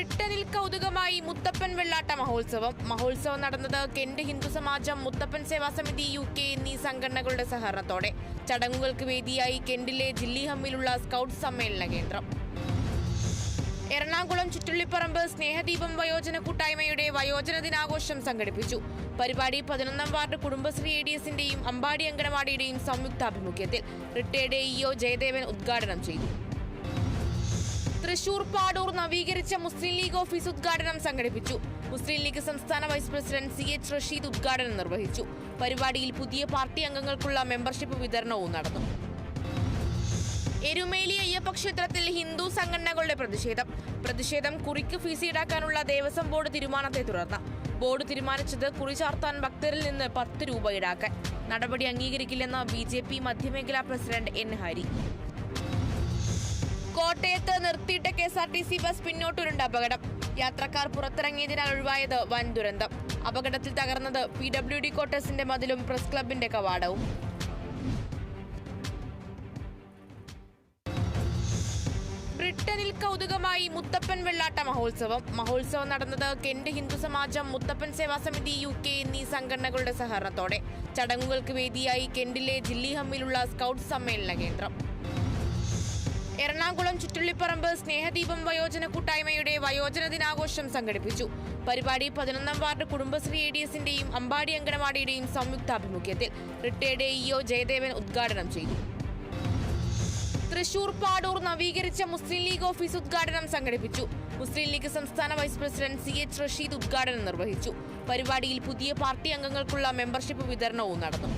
ബ്രിട്ടനിൽ കൗതുകമായി മുത്തപ്പൻ വെള്ളാട്ട മഹോത്സവം നടന്നത് കെന്റ് ഹിന്ദു സമാജം, മുത്തപ്പൻ സേവാ സമിതി UK എന്നീ സംഘടനകളുടെ സഹകരണത്തോടെ. ചടങ്ങുകൾക്ക് വേദിയായി കെന്റിലെ ജില്ലിഹമ്മിലുള്ള സ്കൗട്ട് സമ്മേളന കേന്ദ്രം. എറണാകുളം ചുറ്റുള്ളിപ്പറമ്പ് സ്നേഹദീപം വയോജന കൂട്ടായ്മയുടെ വയോജന ദിനാഘോഷം സംഘടിപ്പിച്ചു. പരിപാടി 11ാം വാർഡ് കുടുംബശ്രീ ADSന്റെയും അമ്പാടി അങ്കണവാടിയുടെയും സംയുക്താഭിമുഖ്യത്തിൽ റിട്ടയർഡ് EO ജയദേവൻ ഉദ്ഘാടനം ചെയ്തു. തൃശൂർ പാടൂർ നവീകരിച്ച മുസ്ലിം ലീഗ് ഓഫീസ് ഉദ്ഘാടനം സംഘടിപ്പിച്ചു. മുസ്ലിം ലീഗ് സംസ്ഥാന വൈസ് പ്രസിഡന്റ് CH റഷീദ് ഉദ്ഘാടനം നിർവഹിച്ചു. പരിപാടിയിൽ പുതിയ പാർട്ടി അംഗങ്ങൾക്കുള്ള മെമ്പർഷിപ്പ് വിതരണവും നടന്നു. എരുമേലി അയ്യപ്പ ക്ഷേത്രത്തിൽ ഹിന്ദു സംഘടനകളുടെ പ്രതിഷേധം കുറിക്ക് ഫീസ് ഈടാക്കാനുള്ള ദേവസ്വം ബോർഡ് തീരുമാനത്തെ തുടർന്ന്. ബോർഡ് തീരുമാനിച്ചത് കുറി ചാർത്താൻ ഭക്തരിൽ നിന്ന് 10 രൂപ ഈടാക്കാൻ. നടപടി അംഗീകരിക്കില്ലെന്ന് BJP മധ്യമേഖലാ പ്രസിഡന്റ് N ഹരി. കോട്ടയത്ത് നിർത്തിയിട്ട KSRTC ബസ് പിന്നോട്ടുരുണ്ട അപകടം. യാത്രക്കാർ പുറത്തിറങ്ങിയതിനാൽ ഒഴിവായത് വൻ ദുരന്തം. അപകടത്തിൽ തകർന്നത് PWD ക്വാർട്ടേഴ്സിന്റെ മതിലും പ്രസ് ക്ലബിന്റെ കവാടവും. ബ്രിട്ടനിൽ കൗതുകമായി മുത്തപ്പൻ വെള്ളാട്ട മഹോത്സവം നടന്നത് കെന്റ് ഹിന്ദു സമാജം, മുത്തപ്പൻ സേവാ സമിതി UK എന്നീ സംഘടനകളുടെ സഹകരണത്തോടെ. ചടങ്ങുകൾക്ക് വേദിയായി കെന്റിലെ ജില്ലിഹമ്മിലുള്ള സ്കൗട്ട് സമ്മേളന കേന്ദ്രം. എറണാകുളം ചുറ്റുള്ളിപ്പറമ്പ് സ്നേഹദീപം വയോജന കൂട്ടായ്മയുടെ വയോജന ദിനാഘോഷം സംഘടിപ്പിച്ചു. പരിപാടി 11ാം വാർഡ് കുടുംബശ്രീ ADSന്റെയും അമ്പാടി അങ്കണവാടിയുടെയും സംയുക്താഭിമുഖ്യത്തിൽ റിട്ടയർഡ് EO ജയദേവൻ ഉദ്ഘാടനം ചെയ്തു. തൃശൂർ പാടൂർ നവീകരിച്ച മുസ്ലിം ലീഗ് ഓഫീസ് ഉദ്ഘാടനം സംഘടിപ്പിച്ചു. മുസ്ലിം ലീഗ് സംസ്ഥാന വൈസ് പ്രസിഡന്റ് CH റഷീദ് ഉദ്ഘാടനം നിർവഹിച്ചു. പരിപാടിയിൽ പുതിയ പാർട്ടി അംഗങ്ങൾക്കുള്ള മെമ്പർഷിപ്പ് വിതരണവും നടന്നു.